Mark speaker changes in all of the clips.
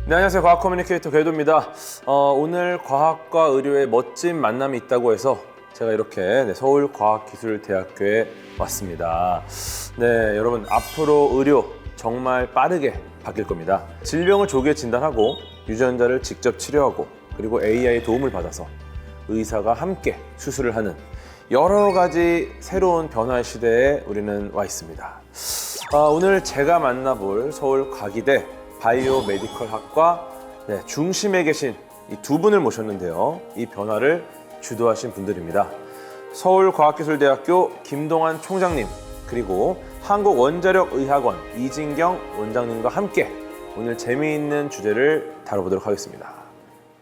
Speaker 1: 네, 안녕하세요. 과학 커뮤니케이터 궤도입니다. 오늘 과학과 의료의 멋진 만남이 있다고 해서 제가 이렇게 서울과학기술대학교에 왔습니다. 네, 여러분 앞으로 의료 정말 빠르게 바뀔 겁니다. 질병을 조기에 진단하고 유전자를 직접 치료하고 그리고 AI의 도움을 받아서 의사가 함께 수술을 하는 여러 가지 새로운 변화의 시대에 우리는 와 있습니다. 오늘 제가 만나볼 서울과기대 바이오메디컬 학과 중심에 계신 이 두 분을 모셨는데요. 이 변화를 주도하신 분들입니다. 서울과학기술대학교 김동환 총장님, 그리고 한국원자력의학원 이진경 원장님과 함께 오늘 재미있는 주제를 다뤄보도록 하겠습니다.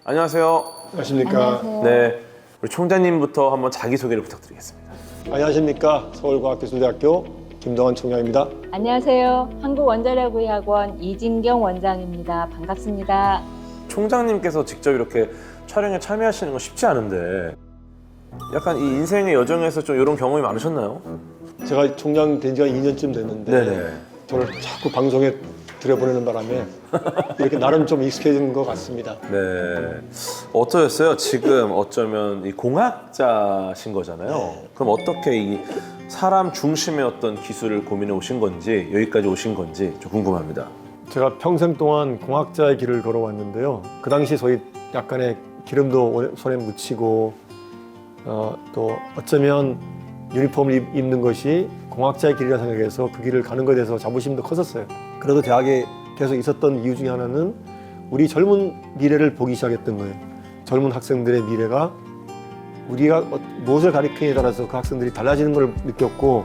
Speaker 1: 안녕하세요.
Speaker 2: 안녕하십니까.
Speaker 1: 네, 우리 총장님부터 한번 자기소개를 부탁드리겠습니다.
Speaker 2: 안녕하십니까. 서울과학기술대학교 김동환 총장입니다.
Speaker 3: 안녕하세요. 한국원자력의학원 이진경 원장입니다. 반갑습니다.
Speaker 1: 총장님께서 직접 이렇게 촬영에 참여하시는 건 쉽지 않은데 약간 이 인생의 여정에서 좀 이런 경험이 많으셨나요?
Speaker 2: 제가 총장 된 지가 2년쯤 됐는데
Speaker 1: 네네.
Speaker 2: 저를 자꾸 방송에 들여보내는 바람에 이렇게 나름 좀 익숙해진 것 같습니다.
Speaker 1: 네. 어떠셨어요? 지금 어쩌면 이 공학자신 거잖아요.
Speaker 2: 네.
Speaker 1: 그럼 어떻게 이 사람 중심의 어떤 기술을 고민해 오신 건지 여기까지 오신 건지 좀 궁금합니다.
Speaker 2: 제가 평생 동안 공학자의 길을 걸어왔는데요. 그 당시 소위 약간의 기름도 손에 묻히고 또 어쩌면 유니폼을 입는 것이 공학자의 길이라 생각해서 그 길을 가는 것에 대해서 자부심도 컸었어요. 그래도 대학에 계속 있었던 이유 중에 하나는 우리 젊은 미래를 보기 시작했던 거예요. 젊은 학생들의 미래가 우리가 무엇을 가리키느냐에 따라서 그 학생들이 달라지는 걸 느꼈고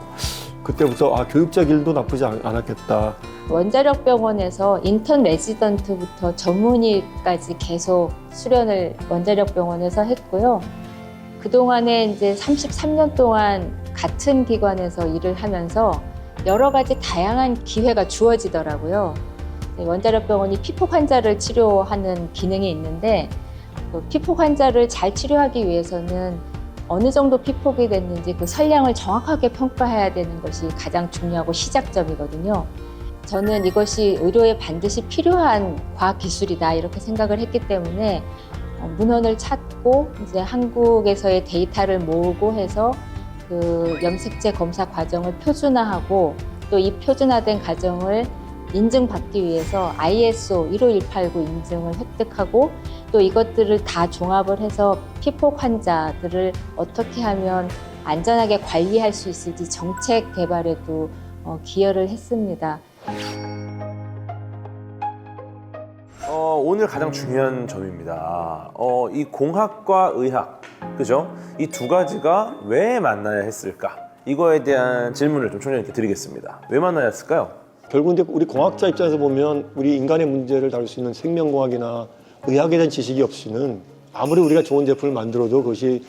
Speaker 2: 그때부터 교육자 길도 나쁘지 않았겠다.
Speaker 3: 원자력병원에서 인턴 레지던트부터 전문의까지 계속 수련을 원자력병원에서 했고요. 그동안에 이제 33년 동안 같은 기관에서 일을 하면서 여러 가지 다양한 기회가 주어지더라고요. 원자력병원이 피폭 환자를 치료하는 기능이 있는데 그 피폭 환자를 잘 치료하기 위해서는 어느 정도 피폭이 됐는지 그 선량을 정확하게 평가해야 되는 것이 가장 중요하고 시작점이거든요. 저는 이것이 의료에 반드시 필요한 과학기술이다 이렇게 생각을 했기 때문에 문헌을 찾고 이제 한국에서의 데이터를 모으고 해서 그 염색체 검사 과정을 표준화하고 또 이 표준화된 과정을 인증받기 위해서 ISO 15189 인증을 획득하고 또 이것들을 다 종합을 해서 피폭 환자들을 어떻게 하면 안전하게 관리할 수 있을지 정책 개발에도 기여를 했습니다.
Speaker 1: 오늘 가장 중요한 점입니다. 이 공학과 의학, 그죠? 이 두 가지가 왜 만나야 했을까? 이거에 대한 질문을 좀 총장님께 드리겠습니다. 왜 만나야 했을까요?
Speaker 2: 결국 이제 우리 공학자 입장에서 보면 우리 인간의 문제를 다룰 수 있는 생명공학이나 의학에 대한 지식이 없이는 아무리 우리가 좋은 제품을 만들어도 그것이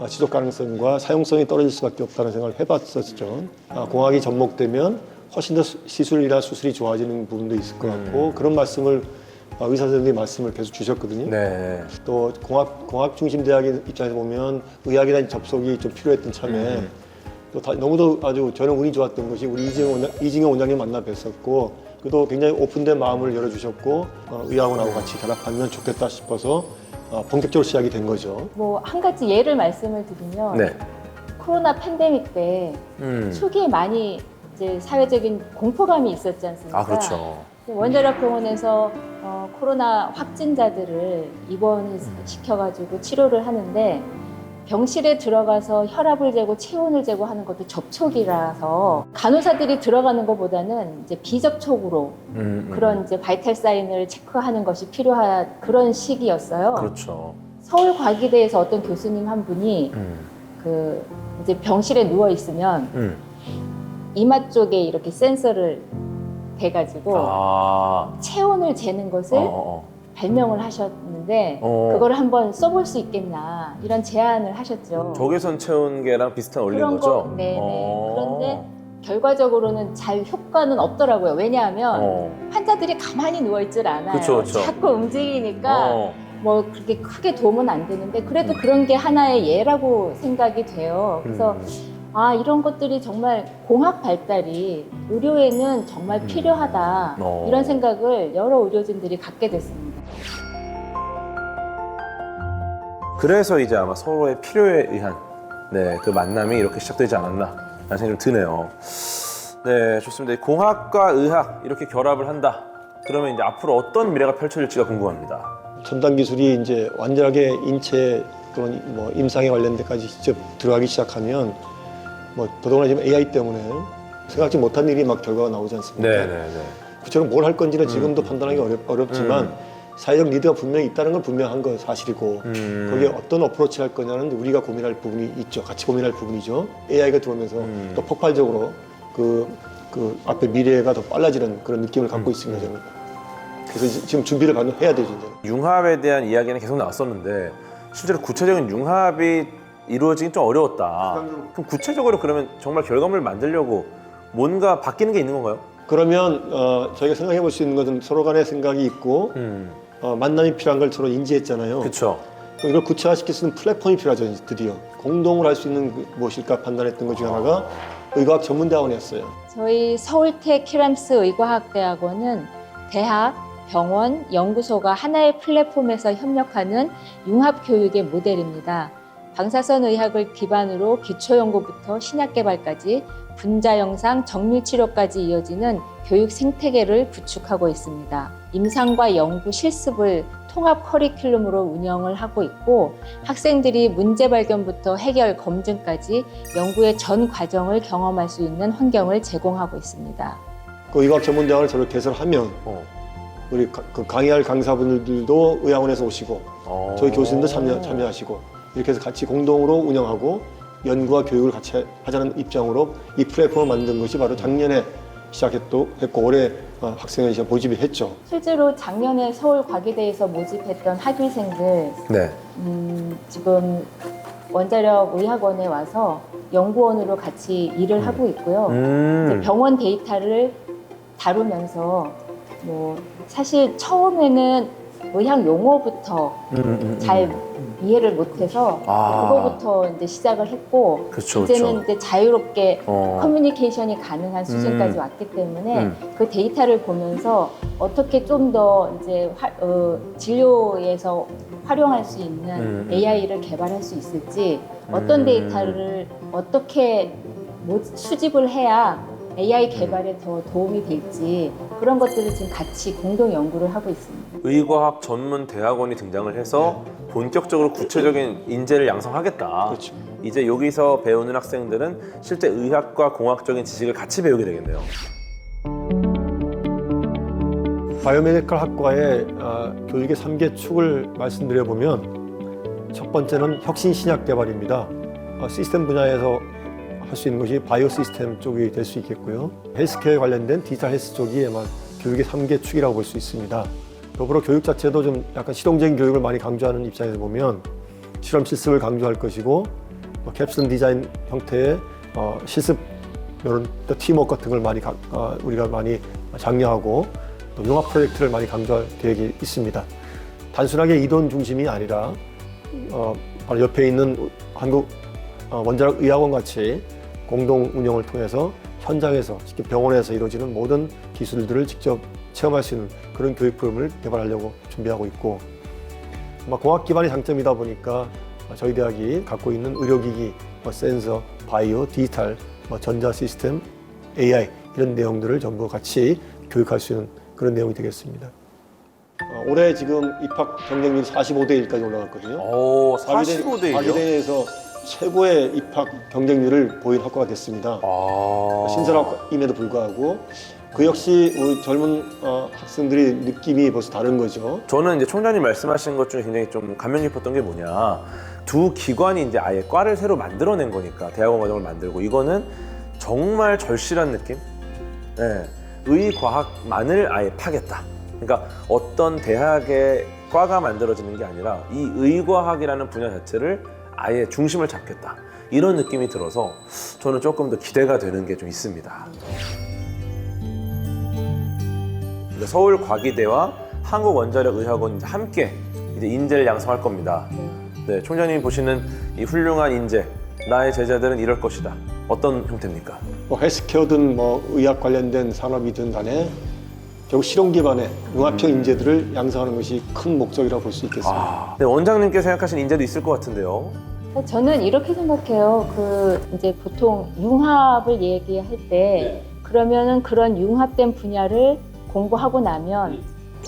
Speaker 2: 지속 가능성과 사용성이 떨어질 수밖에 없다는 생각을 해봤었죠. 공학이 접목되면 훨씬 더 시술이나 수술이 좋아지는 부분도 있을 것 같고 그런 말씀을 의사 선생님이 말씀을 계속 주셨거든요.
Speaker 1: 네.
Speaker 2: 또 공학 중심 대학의 입장에서 보면 의학에 대한 접속이 좀 필요했던 참에 또 너무도 아주 저는 운이 좋았던 것이 우리 이진경 원장님 만나 뵀었고 그도 굉장히 오픈된 마음을 열어주셨고 의학원하고 같이 결합하면 좋겠다 싶어서 본격적으로 시작이 된 거죠.
Speaker 3: 뭐 한 가지 예를 말씀을 드리면
Speaker 1: 네.
Speaker 3: 코로나 팬데믹 때 초기에 많이 이제 사회적인 공포감이 있었지 않습니까?
Speaker 1: 그렇죠.
Speaker 3: 원자력병원에서 코로나 확진자들을 입원시켜가지고 치료를 하는데 병실에 들어가서 혈압을 재고 체온을 재고 하는 것도 접촉이라서 간호사들이 들어가는 것보다는 이제 비접촉으로 그런 이제 바이탈 사인을 체크하는 것이 필요한 그런 시기였어요.
Speaker 1: 그렇죠.
Speaker 3: 서울과기대에서 어떤 교수님 한 분이 그 이제 병실에 누워 있으면 이마 쪽에 이렇게 센서를 대가지고 체온을 재는 것을 발명을 하셨는데 그거를 한번 써볼 수 있겠나 이런 제안을 하셨죠.
Speaker 1: 적외선 체온계랑 비슷한 원리인
Speaker 3: 그런
Speaker 1: 거죠?
Speaker 3: 네네. 그런데 결과적으로는 잘 효과는 없더라고요. 왜냐하면 환자들이 가만히 누워있질 않아요.
Speaker 1: 그쵸, 그쵸.
Speaker 3: 자꾸 움직이니까 뭐 그렇게 크게 도움은 안 되는데 그래도 그런 게 하나의 예라고 생각이 돼요. 그래서 이런 것들이 정말 공학 발달이 의료에는 정말 필요하다 이런 생각을 여러 의료진들이 갖게 됐습니다.
Speaker 1: 그래서 이제 아마 서로의 필요에 의한 네, 그 만남이 이렇게 시작되지 않았나 라는 생각이 좀 드네요. 네, 좋습니다. 공학과 의학 이렇게 결합을 한다. 그러면 이제 앞으로 어떤 미래가 펼쳐질지가 궁금합니다.
Speaker 2: 첨단 기술이 이제 완전하게 인체 또는 뭐 임상에 관련 데까지 직접 들어가기 시작하면 뭐 더더구나 지금 AI 때문에 생각지 못한 일이 막 결과가 나오지 않습니까?
Speaker 1: 네, 네, 네.
Speaker 2: 구체적으로 뭘 할 건지는 지금도 판단하기 어렵지만 사회적 리드가 분명히 있다는 건 분명한 건 사실이고 거기에 어떤 어프로치를 할 거냐는 우리가 고민할 부분이 있죠. 같이 고민할 부분이죠. AI가 들어오면서 또 폭발적으로 그 앞에 미래가 더 빨라지는 그런 느낌을 갖고 있습니다. 저는. 그래서 지금 준비를 해야 되죠. 이제.
Speaker 1: 융합에 대한 이야기는 계속 나왔었는데 실제로 구체적인 융합이 이루어지긴 좀 어려웠다. 그럼 구체적으로 그러면 정말 결과물을 만들려고 뭔가 바뀌는 게 있는 건가요?
Speaker 2: 그러면 저희가 생각해 볼 수 있는 것은 서로 간의 생각이 있고 만남이 필요한 걸 서로 인지했잖아요.
Speaker 1: 그렇죠.
Speaker 2: 또 이걸 구체화시킬 수 있는 플랫폼이 필요하죠. 드디어 공동으로 할 수 있는 무엇일까 판단했던 것 중에 하나가 의과학 전문대학원이었어요.
Speaker 3: 저희 서울대 키람스 의과학대학원은 대학, 병원, 연구소가 하나의 플랫폼에서 협력하는 융합교육의 모델입니다. 방사선 의학을 기반으로 기초연구부터 신약개발까지 분자영상, 정밀치료까지 이어지는 교육 생태계를 구축하고 있습니다. 임상과 연구 실습을 통합 커리큘럼으로 운영을 하고 있고 학생들이 문제 발견부터 해결, 검증까지 연구의 전 과정을 경험할 수 있는 환경을 제공하고 있습니다.
Speaker 2: 그 의과학 전문대학원을 저를 개설하면 우리 그 강의할 강사분들도 의학원에서 오시고 저희 교수님도 참여하시고 이렇게 해서 같이 공동으로 운영하고 연구와 교육을 같이 하자는 입장으로 이 플랫폼을 만든 것이 바로 작년에 시작했고 올해 학생을 모집을 했죠.
Speaker 3: 실제로 작년에 서울과기대에서 모집했던 학위생들
Speaker 1: 네.
Speaker 3: 지금 원자력 의학원에 와서 연구원으로 같이 일을 하고 있고요. 이제 병원 데이터를 다루면서 뭐 사실 처음에는 의학 용어부터 잘 이해를 못해서 그거부터 이제 시작을 했고
Speaker 1: 그쵸,
Speaker 3: 이제는
Speaker 1: 그쵸.
Speaker 3: 이제 자유롭게 커뮤니케이션이 가능한 수준까지 왔기 때문에 그 데이터를 보면서 어떻게 좀 더 이제 진료에서 활용할 수 있는 AI를 개발할 수 있을지 어떤 데이터를 어떻게 수집을 해야 AI 개발에 더 도움이 될지 그런 것들을 지금 같이 공동 연구를 하고 있습니다.
Speaker 1: 의과학 전문 대학원이 등장을 해서 본격적으로 구체적인 인재를 양성하겠다.
Speaker 2: 그렇죠.
Speaker 1: 이제 여기서 배우는 학생들은 실제 의학과 공학적인 지식을 같이 배우게 되겠네요.
Speaker 2: 바이오메디컬 학과의 교육의 3개 축을 말씀드려보면 첫 번째는 혁신 신약 개발입니다. 시스템 분야에서 할 수 있는 것이 바이오 시스템 쪽이 될 수 있겠고요. 헬스케어에 관련된 디지털 헬스 쪽이 아마 교육의 3개 축이라고 볼 수 있습니다. 더불어 교육 자체도 좀 약간 실용적인 교육을 많이 강조하는 입장에서 보면 실험 실습을 강조할 것이고 캡슐 디자인 형태의 실습 이런 팀워크 같은 걸 많이 우리가 많이 장려하고 또 융합 프로젝트를 많이 강조할 계획이 있습니다. 단순하게 이론 중심이 아니라 바로 옆에 있는 한국 원자력 의학원 같이 공동 운영을 통해서 현장에서 직접 병원에서 이루어지는 모든 기술들을 직접 체험할 수 있는 그런 교육 프로그램을 개발하려고 준비하고 있고 공학 기반의 장점이다 보니까 저희 대학이 갖고 있는 의료기기, 센서, 바이오, 디지털, 전자 시스템, AI 이런 내용들을 전부 같이 교육할 수 있는 그런 내용이 되겠습니다. 올해 지금 입학 경쟁률이 45대 1까지 올라갔거든요.
Speaker 1: 오, 45대 1이요?
Speaker 2: 과기대에서 최고의 입학 경쟁률을 보인 학과가 됐습니다. 신설학임에도 불구하고 그 역시 우리 젊은 학생들의 느낌이 벌써 다른 거죠.
Speaker 1: 저는 이제 총장님 말씀하신 것 중에 굉장히 좀 감명 깊었던 게 뭐냐. 두 기관이 이제 아예 과를 새로 만들어낸 거니까 대학원 과정을 만들고 이거는 정말 절실한 느낌? 네. 의과학만을 아예 파겠다. 그러니까 어떤 대학의 과가 만들어지는 게 아니라 이 의과학이라는 분야 자체를 아예 중심을 잡겠다. 이런 느낌이 들어서 저는 조금 더 기대가 되는 게 좀 있습니다. 서울과기대와 한국원자력의학원이 이제 함께 이제 인재를 양성할 겁니다. 네, 총장님이 보시는 이 훌륭한 인재, 나의 제자들은 이럴 것이다. 어떤 형태입니까?
Speaker 2: 헬스케어든 의학 관련된 산업이든 간에 결국 실용 기반의 융합형 인재들을 양성하는 것이 큰 목적이라고 볼 수 있겠습니다.
Speaker 1: 네, 원장님께서 생각하시는 인재도 있을 것 같은데요.
Speaker 3: 저는 이렇게 생각해요. 이제 보통 융합을 얘기할 때 그러면은 그런 융합된 분야를 공부하고 나면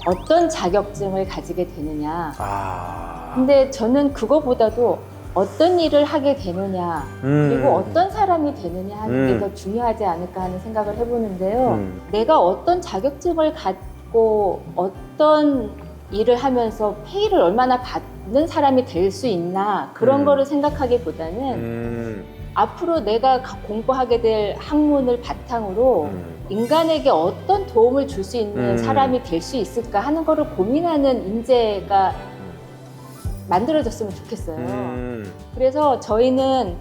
Speaker 3: 어떤 자격증을 가지게 되느냐. 근데 저는 그거보다도 어떤 일을 하게 되느냐, 그리고 어떤 사람이 되느냐 하는 게 더 중요하지 않을까 하는 생각을 해보는데요. 내가 어떤 자격증을 갖고 어떤 일을 하면서 페이를 얼마나 받는 사람이 될 수 있나 그런 거를 생각하기보다는 앞으로 내가 공부하게 될 학문을 바탕으로 인간에게 어떤 도움을 줄 수 있는 사람이 될 수 있을까 하는 거를 고민하는 인재가 만들어졌으면 좋겠어요. 그래서 저희는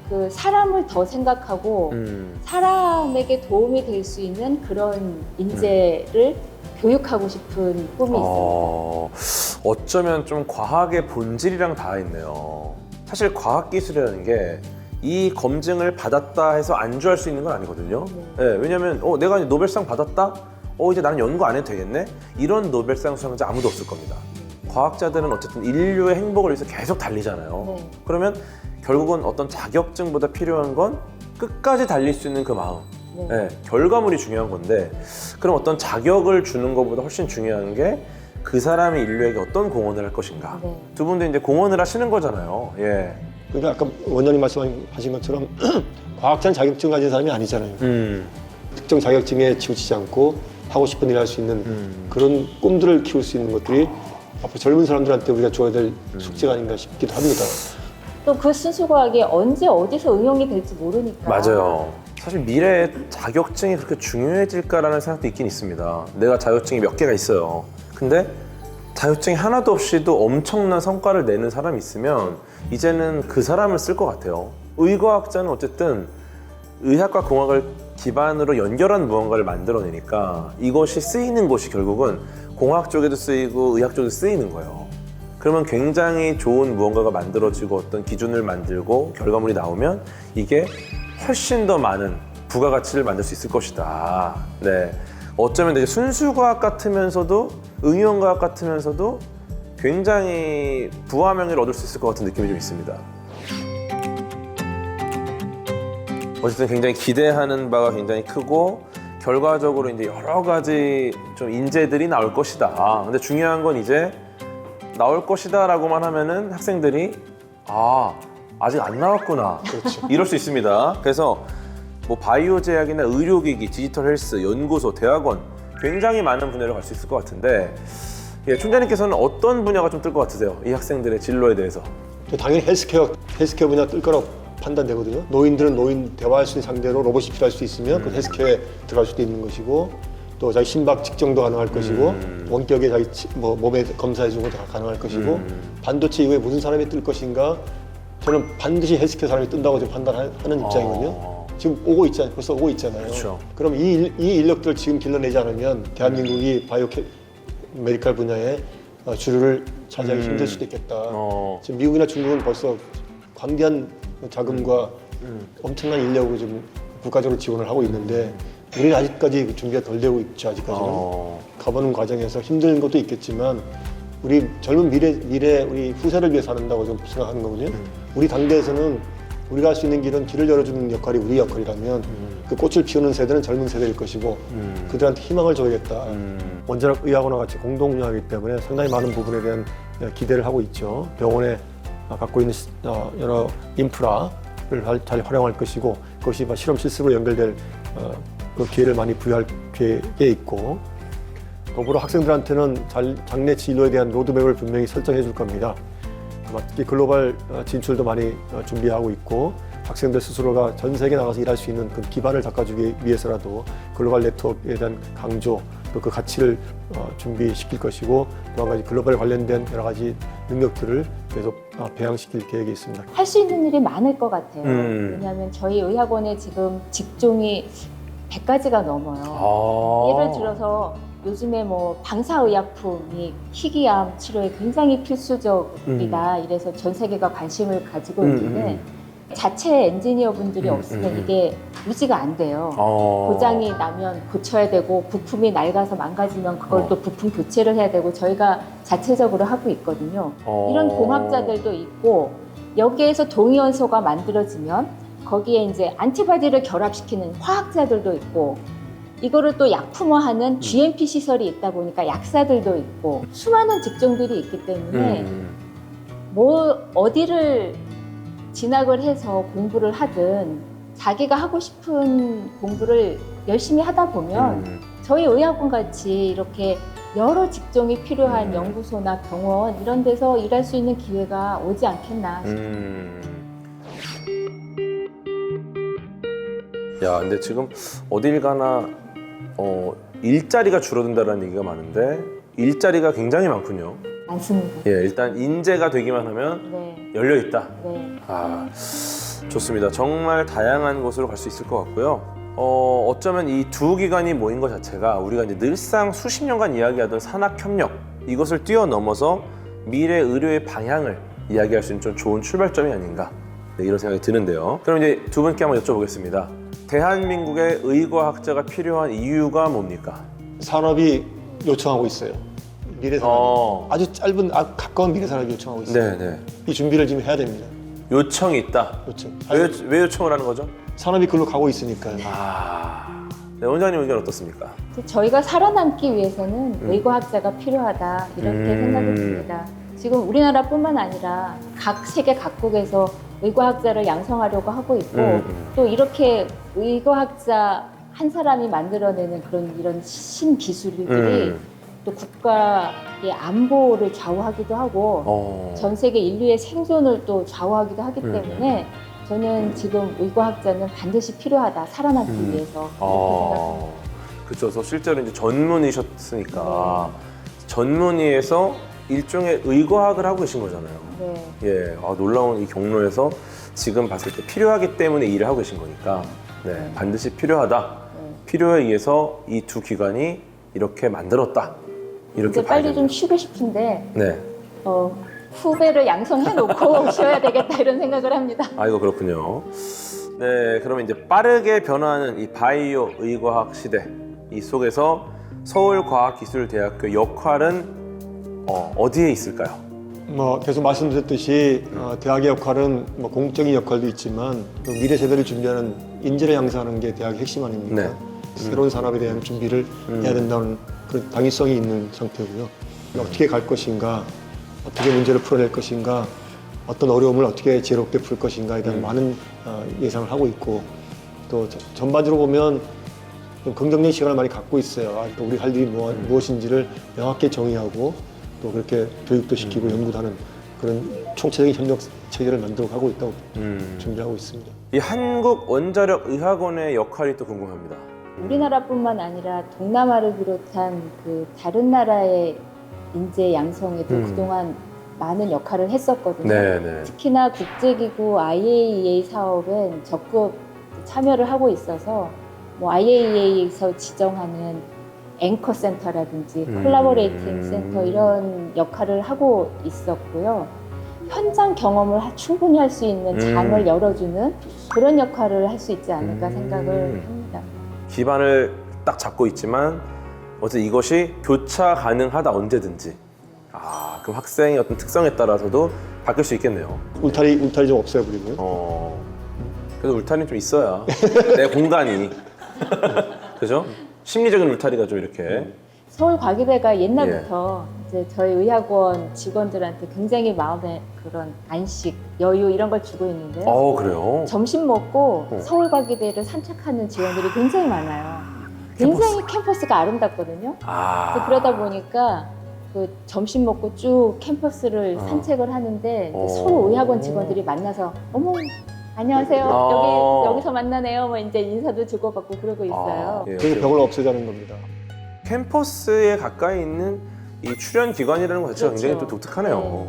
Speaker 3: 그 사람을 더 생각하고 사람에게 도움이 될 수 있는 그런 인재를 교육하고 싶은 꿈이 있습니다.
Speaker 1: 어쩌면 좀 과학의 본질이랑 닿아있네요. 사실 과학기술이라는 게 이 검증을 받았다 해서 안주할 수 있는 건 아니거든요. 네, 왜냐면 내가 이제 노벨상 받았다? 이제 나는 연구 안 해도 되겠네? 이런 노벨상 수상자 아무도 없을 겁니다. 과학자들은 어쨌든 인류의 행복을 위해서 계속 달리잖아요. 그러면 결국은 어떤 자격증보다 필요한 건 끝까지 달릴 수 있는 그 마음. 결과물이 중요한 건데, 그럼 어떤 자격을 주는 것보다 훨씬 중요한 게 그 사람이 인류에게 어떤 공헌을 할 것인가. 두 분도 이제 공헌을 하시는 거잖아요.
Speaker 2: 그러니까 아까 원장님 말씀하신 것처럼 과학자는 자격증 가진 사람이 아니잖아요. 특정 자격증에 치우치지 않고 하고 싶은 일을 할 수 있는 그런 꿈들을 키울 수 있는 것들이 앞으로 젊은 사람들한테 우리가 줘야 될 숙제가 아닌가 싶기도 합니다.
Speaker 3: 또 그 순수과학이 언제 어디서 응용이 될지 모르니까.
Speaker 1: 맞아요. 사실 미래에 자격증이 그렇게 중요해질까라는 생각도 있긴 있습니다. 내가 자격증이 몇 개가 있어요. 근데 자격증이 하나도 없이도 엄청난 성과를 내는 사람이 있으면 이제는 그 사람을 쓸 것 같아요. 의과학자는 어쨌든 의학과 공학을 기반으로 연결한 무언가를 만들어내니까 이것이 쓰이는 곳이 결국은 공학 쪽에도 쓰이고 의학 쪽에도 쓰이는 거예요. 그러면 굉장히 좋은 무언가가 만들어지고 어떤 기준을 만들고 결과물이 나오면 이게 훨씬 더 많은 부가가치를 만들 수 있을 것이다. 네, 어쩌면 되게 순수과학 같으면서도 응용과학 같으면서도 굉장히 부와 명예를 얻을 수 있을 것 같은 느낌이 좀 있습니다. 어쨌든 굉장히 기대하는 바가 굉장히 크고 결과적으로 이제 여러 가지 좀 인재들이 나올 것이다. 근데 중요한 건 이제 나올 것이다라고만 하면은 학생들이 아직 안 나왔구나.
Speaker 2: 그렇죠.
Speaker 1: 이럴 수 있습니다. 그래서 뭐 바이오 제약이나 의료기기, 디지털 헬스, 연구소, 대학원 굉장히 많은 분야로 갈 수 있을 것 같은데 총장님께서는 어떤 분야가 좀 뜰 것 같으세요? 이 학생들의 진로에 대해서.
Speaker 2: 당연히 헬스케어 분야 뜰 거라고 판단되거든요. 노인들은 노인 대화할 수 있는 상대로 로봇이 필요할 수 있으면 그 헬스케어에 들어갈 수도 있는 것이고, 또 자기 심박 측정도 가능할 것이고, 원격에 자기 몸에 검사해 주는 것도 가능할 것이고, 반도체 이후에 무슨 사람이 뜰 것인가, 저는 반드시 헬스케어 사람이 뜬다고 좀 판단하는 입장이거든요. 지금 벌써 오고 있잖아요.
Speaker 1: 그렇죠.
Speaker 2: 그럼 이 인력들을 지금 길러내지 않으면 대한민국이 바이오 메디칼 분야에 주류를 차지하기 힘들 수도 있겠다. 지금 미국이나 중국은 벌써 광대한 자금과 엄청난 인력으로 좀 국가적으로 지원을 하고 있는데 우리는 아직까지 준비가 덜 되고 있죠. 아직까지는 가보는 과정에서 힘든 것도 있겠지만 우리 젊은 미래 우리 후세를 위해서 한다고 좀 생각하는 거거든요. 우리 당대에서는 우리가 할 수 있는 길을 열어주는 역할이 우리 역할이라면 그 꽃을 피우는 세대는 젊은 세대일 것이고 그들한테 희망을 줘야겠다. 원자력 의학원과 같이 공동 운영하기 때문에 상당히 많은 부분에 대한 기대를 하고 있죠. 병원에 갖고 있는 여러 인프라를 잘 활용할 것이고 그것이 실험 실습으로 연결될 그 기회를 많이 부여할 계획에 있고, 더불어 학생들한테는 장래 진로에 대한 로드맵을 분명히 설정해 줄 겁니다. 특히 글로벌 진출도 많이 준비하고 있고, 학생들 스스로가 전 세계 나가서 일할 수 있는 그 기반을 닦아주기 위해서라도 글로벌 네트워크에 대한 강조, 또 그 가치를 준비시킬 것이고, 또 한 가지 글로벌 관련된 여러 가지 능력들을 계속 배양시킬 계획이 있습니다.
Speaker 3: 할 수 있는 일이 많을 것 같아요. 왜냐하면 저희 의학원에 지금 직종이 100가지가 넘어요. 예를 들어서 요즘에 뭐 방사의약품이 희귀암 치료에 굉장히 필수적이다. 이래서 전 세계가 관심을 가지고 있는데 자체 엔지니어 분들이 없으면 이게 유지가 안 돼요. 고장이 나면 고쳐야 되고 부품이 낡아서 망가지면 그걸 또 부품 교체를 해야 되고 저희가 자체적으로 하고 있거든요. 이런 공학자들도 있고 여기에서 동위원소가 만들어지면 거기에 이제 안티바디를 결합시키는 화학자들도 있고 이거를 또 약품화하는 GMP 시설이 있다 보니까 약사들도 있고 수많은 직종들이 있기 때문에 뭐 어디를 진학을 해서 공부를 하든 자기가 하고 싶은 공부를 열심히 하다 보면 저희 의학원 같이 이렇게 여러 직종이 필요한 연구소나 병원 이런 데서 일할 수 있는 기회가 오지 않겠나 싶어요.
Speaker 1: 야, 근데 지금 어딜 가나 일자리가 줄어든다는 얘기가 많은데 일자리가 굉장히 많군요.
Speaker 3: 많습니다.
Speaker 1: 예, 일단 인재가 되기만 하면
Speaker 3: 네.
Speaker 1: 열려 있다.
Speaker 3: 네.
Speaker 1: 아, 좋습니다. 정말 다양한 곳으로 갈 수 있을 것 같고요. 어쩌면 이 두 기관이 모인 것 자체가 우리가 이제 늘상 수십 년간 이야기하던 산학협력 이것을 뛰어넘어서 미래 의료의 방향을 이야기할 수 있는 좀 좋은 출발점이 아닌가 네, 이런 생각이 드는데요. 그럼 이제 두 분께 한번 여쭤보겠습니다. 대한민국의 의과학자가 필요한 이유가 뭡니까?
Speaker 2: 산업이 요청하고 있어요. 미래 산업이 아주 짧은 가까운 미래 산업이 요청하고 있어요.
Speaker 1: 네네.
Speaker 2: 이 준비를 지금 해야 됩니다.
Speaker 1: 요청이 있다.
Speaker 2: 요청.
Speaker 1: 왜 요청을 하는 거죠?
Speaker 2: 산업이 글로 가고 있으니까요.
Speaker 1: 네, 원장님 의견 어떻습니까?
Speaker 3: 저희가 살아남기 위해서는 의과학자가 필요하다 이렇게 생각이 듭니다. 지금 우리나라뿐만 아니라 각 세계 각국에서 의과학자를 양성하려고 하고 있고 또 이렇게 의과학자 한 사람이 만들어내는 이런 신기술들이 또 국가의 안보를 좌우하기도 하고 전 세계 인류의 생존을 또 좌우하기도 하기 때문에 저는 지금 의과학자는 반드시 필요하다 살아남기 위해서 이렇게 생각합니다.
Speaker 1: 그렇죠. 실제로 이제 전문의셨으니까 전문의에서 일종의 의과학을 하고 계신 거잖아요.
Speaker 3: 네.
Speaker 1: 예, 놀라운 이 경로에서 지금 봤을 때 필요하기 때문에 일을 하고 계신 거니까 네, 반드시 필요하다. 필요에 의해서 이 두 기관이 이렇게 만들었다. 이렇게
Speaker 3: 이제 빨리
Speaker 1: 봐야겠네요.
Speaker 3: 좀 쉬고 싶은데
Speaker 1: 네.
Speaker 3: 후배를 양성해 놓고 쉬어야 되겠다 이런 생각을 합니다.
Speaker 1: 이거 그렇군요. 네, 그러면 이제 빠르게 변화하는 이 바이오 의과학 시대 이 속에서 서울과학기술대학교 역할은 어디에 있을까요?
Speaker 2: 계속 말씀드렸듯이 대학의 역할은 공적인 역할도 있지만 또 미래 세대를 준비하는 인재를 양성하는 게 대학의 핵심 아닙니까?
Speaker 1: 네.
Speaker 2: 새로운 산업에 대한 준비를 해야 된다는 그런 당위성이 있는 상태고요. 어떻게 갈 것인가, 어떻게 문제를 풀어낼 것인가, 어떤 어려움을 어떻게 지혜롭게 풀 것인가에 대한 많은 예상을 하고 있고 또 전반적으로 보면 좀 긍정적인 시각을 많이 갖고 있어요. 또 우리 할 일이 무엇인지를 명확히 정의하고 또 그렇게 교육도 시키고 연구도 하는 그런 총체적인 협력 체계를 만들어 가고 있다고 준비하고 있습니다.
Speaker 1: 이 한국원자력의학원의 역할이 또 궁금합니다.
Speaker 3: 우리나라뿐만 아니라 동남아를 비롯한 그 다른 나라의 인재 양성에도 그동안 많은 역할을 했었거든요.
Speaker 1: 네.
Speaker 3: 특히나 국제기구 IAEA 사업엔 적극 참여를 하고 있어서 IAEA에서 지정하는 앵커 센터라든지 콜라보레이팅 센터 이런 역할을 하고 있었고요. 현장 경험을 충분히 할 수 있는 장을 열어주는 그런 역할을 할 수 있지 않을까 생각을 합니다.
Speaker 1: 기반을 딱 잡고 있지만 어쨌든 이것이 교차 가능하다 언제든지. 그럼 학생의 어떤 특성에 따라서도 바뀔 수 있겠네요.
Speaker 2: 울타리 좀 없애버리고요.
Speaker 1: 그래도 울타리는 좀 있어야 내 공간이 그죠? 심리적인 울타리가 좀 이렇게
Speaker 3: 서울과기대가 옛날부터 이제 저희 의학원 직원들한테 굉장히 마음에 그런 안식, 여유 이런 걸 주고 있는데요.
Speaker 1: 그래요?
Speaker 3: 점심 먹고 서울과기대를 산책하는 직원들이 굉장히 많아요. 굉장히 캠퍼스가 아름답거든요. 그래서 그러다 보니까 그 점심 먹고 쭉 캠퍼스를 산책을 하는데 서로 의학원 직원들이 만나서 어머 안녕하세요. 여기서 만나네요. 이제 인사도 주고받고 그러고 있어요.
Speaker 2: 그래서 벽을 없애자는 겁니다.
Speaker 1: 캠퍼스에 가까이 있는 이 출연 기관이라는 것 자체가 굉장히 또 독특하네요.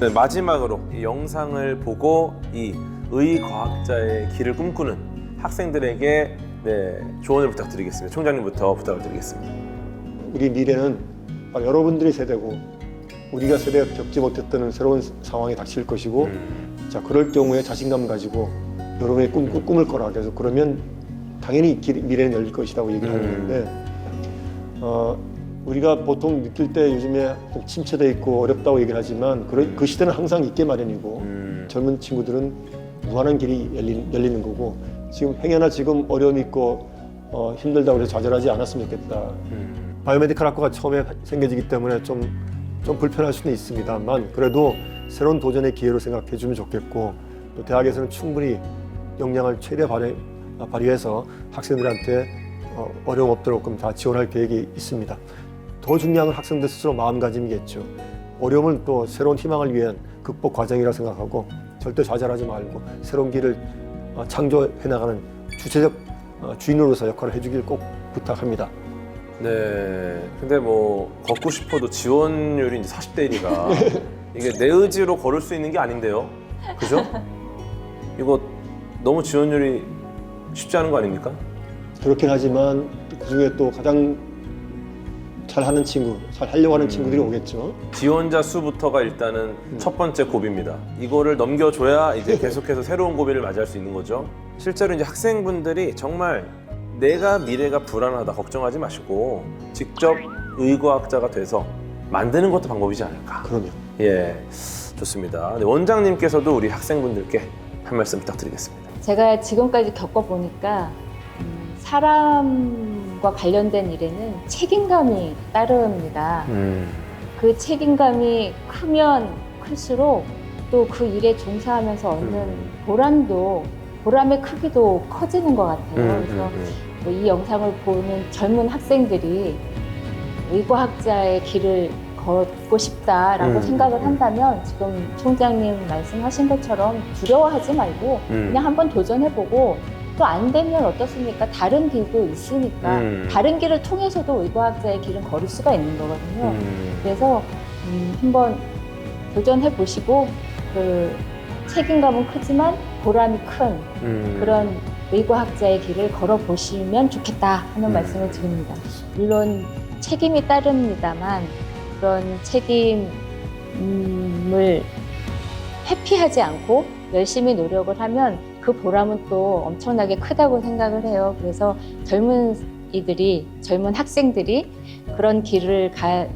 Speaker 1: 네, 마지막으로 이 영상을 보고 이 의과학자의 길을 꿈꾸는 학생들에게 조언을 부탁드리겠습니다. 총장님부터 부탁을 드리겠습니다.
Speaker 2: 우리 미래는 바로 여러분들의 세대고 우리가 세대가 겪지 못했던 새로운 상황이 닥칠 것이고 자 그럴 경우에 자신감 가지고 여러분의 꿈을 거라. 그래서 그러면 당연히 미래는 열릴 것이라고 얘기를 하는데 우리가 보통 느낄 때 요즘에 좀 침체돼 있고 어렵다고 얘기를 하지만 그 시대는 항상 있게 마련이고 젊은 친구들은 무한한 길이 열리는 거고 지금 행여나 지금 어려움이 있고 힘들다고 해서 좌절하지 않았으면 좋겠다. 바이오메디컬 학과가 처음에 생겨지기 때문에 좀 불편할 수는 있습니다만 그래도 새로운 도전의 기회로 생각해 주면 좋겠고 또 대학에서는 충분히 역량을 최대 발휘해서 학생들한테 어려움 없도록 다 지원할 계획이 있습니다. 더 중요한 건 학생들 스스로 마음가짐이겠죠. 어려움은 또 새로운 희망을 위한 극복 과정이라 생각하고 절대 좌절하지 말고 새로운 길을 창조해 나가는 주체적 주인으로서 역할을 해주길 꼭 부탁합니다.
Speaker 1: 네. 근데 뭐 걷고 싶어도 지원율이 이제 40대 1이라 이게 내 의지로 걸을 수 있는 게 아닌데요. 그죠? 이거 너무 지원율이 쉽지 않은 거 아닙니까?
Speaker 2: 그렇긴 하지만 그중에 또 가장 잘하는 친구, 잘 하려고 하는 친구들이 오겠죠.
Speaker 1: 지원자 수부터가 일단은 첫 번째 고비입니다. 이거를 넘겨줘야 이제 계속해서 새로운 고비를 맞이할 수 있는 거죠. 실제로 이제 학생분들이 정말 내가 미래가 불안하다 걱정하지 마시고 직접 의과학자가 돼서 만드는 것도 방법이지 않을까.
Speaker 2: 그럼요.
Speaker 1: 예, 좋습니다. 네, 원장님께서도 우리 학생분들께 한 말씀 부탁드리겠습니다.
Speaker 3: 제가 지금까지 겪어보니까 사람과 관련된 일에는 책임감이 따릅니다. 그 책임감이 크면 클수록 또 그 일에 종사하면서 얻는 보람의 크기도 커지는 것 같아요. 그래서 뭐이 영상을 보는 젊은 학생들이 의과학자의 길을 걷고 싶다라고 생각을 한다면 지금 총장님 말씀하신 것처럼 두려워하지 말고 그냥 한번 도전해보고 또 안 되면 어떻습니까? 다른 길도 있으니까 다른 길을 통해서도 의과학자의 길은 걸을 수가 있는 거거든요. 그래서 한번 도전해보시고 그 책임감은 크지만 보람이 큰 그런 의과학자의 길을 걸어보시면 좋겠다 하는 말씀을 드립니다. 물론 책임이 따릅니다만 그런 책임을 회피하지 않고 열심히 노력을 하면 그 보람은 또 엄청나게 크다고 생각을 해요. 그래서 젊은 학생들이 그런 길을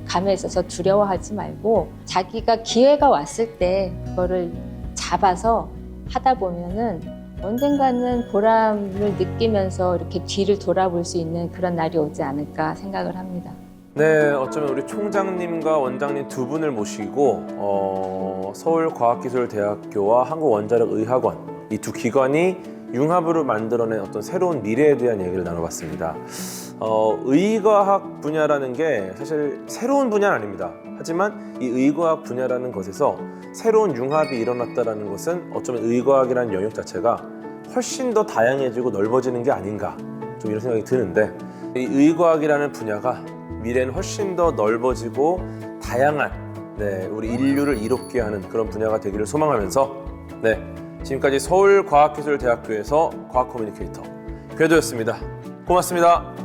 Speaker 3: 감에 있어서 두려워하지 말고 자기가 기회가 왔을 때 그거를 잡아서 하다 보면은 언젠가는 보람을 느끼면서 이렇게 뒤를 돌아볼 수 있는 그런 날이 오지 않을까 생각을 합니다.
Speaker 1: 네, 어쩌면 우리 총장님과 원장님 두 분을 모시고 서울과학기술대학교와 한국원자력의학원 이 두 기관이 융합으로 만들어낸 어떤 새로운 미래에 대한 얘기를 나눠봤습니다. 의과학 분야라는 게 사실 새로운 분야는 아닙니다. 하지만 이 의과학 분야라는 것에서 새로운 융합이 일어났다는 것은 어쩌면 의과학이라는 영역 자체가 훨씬 더 다양해지고 넓어지는 게 아닌가 좀 이런 생각이 드는데 이 의과학이라는 분야가 미래는 훨씬 더 넓어지고 다양한 우리 인류를 이롭게 하는 그런 분야가 되기를 소망하면서 지금까지 서울과학기술대학교에서 과학 커뮤니케이터 궤도였습니다. 고맙습니다.